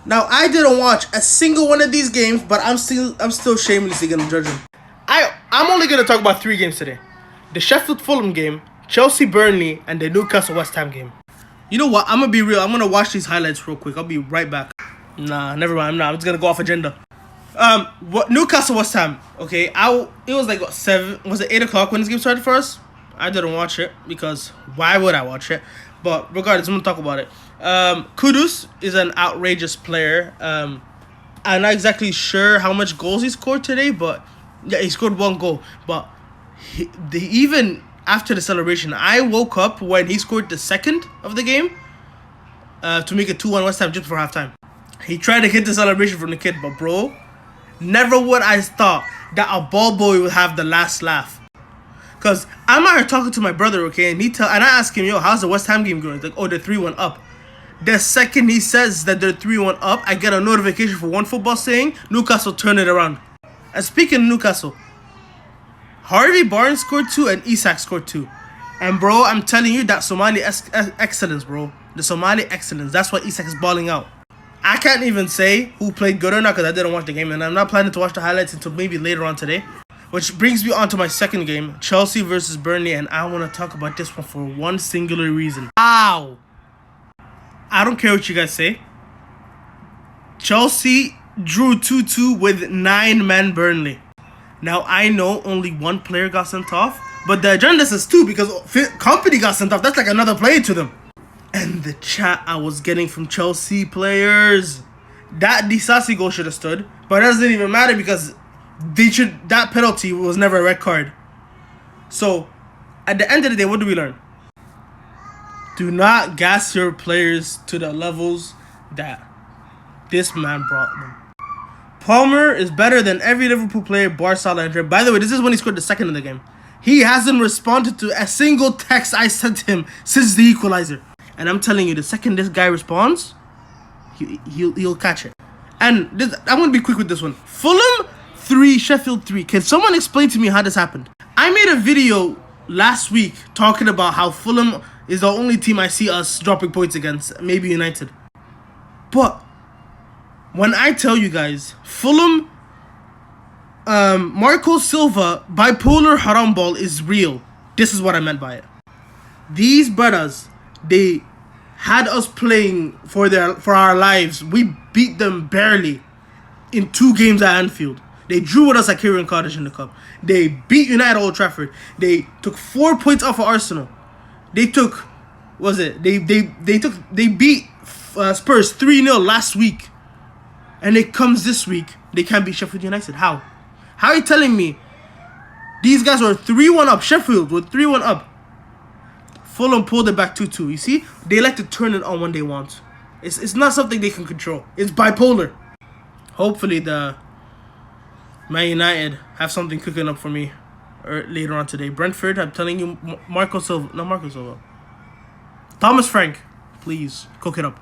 Now, I didn't watch a single one of these games, but I'm still shamelessly gonna judge them. I'm only gonna talk about 3 games today: the Sheffield Fulham game, Chelsea Burnley, and the Newcastle West Ham game. You know what? I'm gonna be real. I'm gonna watch these highlights real quick. I'll be right back. Nah, never mind. I'm just gonna go off agenda. What Newcastle West Ham? Okay, it was like what, 7. Was it 8 o'clock when this game started for us? I didn't watch it because why would I watch it? But regardless, I'm gonna talk about it. Kudus is an outrageous player. I'm not exactly sure how much goals he scored today, but yeah, he scored 1 goal. But even after the celebration, I woke up when he scored the second of the game to make it 2-1 West Ham just before halftime. He tried to hit the celebration from the kid, but bro, never would I thought that a ball boy would have the last laugh. Cause I'm out here talking to my brother, okay, and I ask him, yo, how's the West Ham game going? He's like, oh, they're 3-1 up. The second he says that they're 3-1 up, I get a notification for OneFootball saying Newcastle turn it around. And speaking of Newcastle, Harvey Barnes scored 2 and Isak scored 2. And bro, I'm telling you that Somali excellence, bro. The Somali excellence. That's why Isak is balling out. I can't even say who played good or not because I didn't watch the game, and I'm not planning to watch the highlights until maybe later on today. Which brings me on to my second game, Chelsea versus Burnley, and I want to talk about this one for one singular reason. Ow! I don't care what you guys say. Chelsea drew 2-2 with 9-man Burnley. Now, I know only 1 player got sent off, but the agenda says 2 because Company got sent off. That's like another player to them. And the chat I was getting from Chelsea players, that Disasi goal should have stood, but it doesn't even matter because that penalty was never a red card. So, at the end of the day, what do we learn? Do not gas your players to the levels that this man brought them. Palmer is better than every Liverpool player bar Salah and Trent. By the way, this is when he scored the second in the game. He hasn't responded to a single text I sent him since the equalizer. And I'm telling you, the second this guy responds, he'll catch it. And I'm going to be quick with this one. Fulham 3, Sheffield 3. Can someone explain to me how this happened? I made a video last week talking about how Fulham is the only team I see us dropping points against, maybe United. But when I tell you guys, Fulham, Marco Silva, bipolar haram ball is real. This is what I meant by it. These brothers, they had us playing for our lives. We beat them barely in 2 games at Anfield. They drew with us at Kieran Cottage in the cup. They beat United at Old Trafford. They took 4 points off of Arsenal. They took, they beat Spurs 3-0 last week. And it comes this week, they can't beat Sheffield United. How? How are you telling me these guys were 3-1 up? Sheffield were 3-1 up. Fulham pulled it back 2-2. You see? They like to turn it on when they want. It's not something they can control. It's bipolar. Hopefully the Man United have something cooking up for me later on today. Brentford, I'm telling you, Marco Silva. Thomas Frank, please cook it up.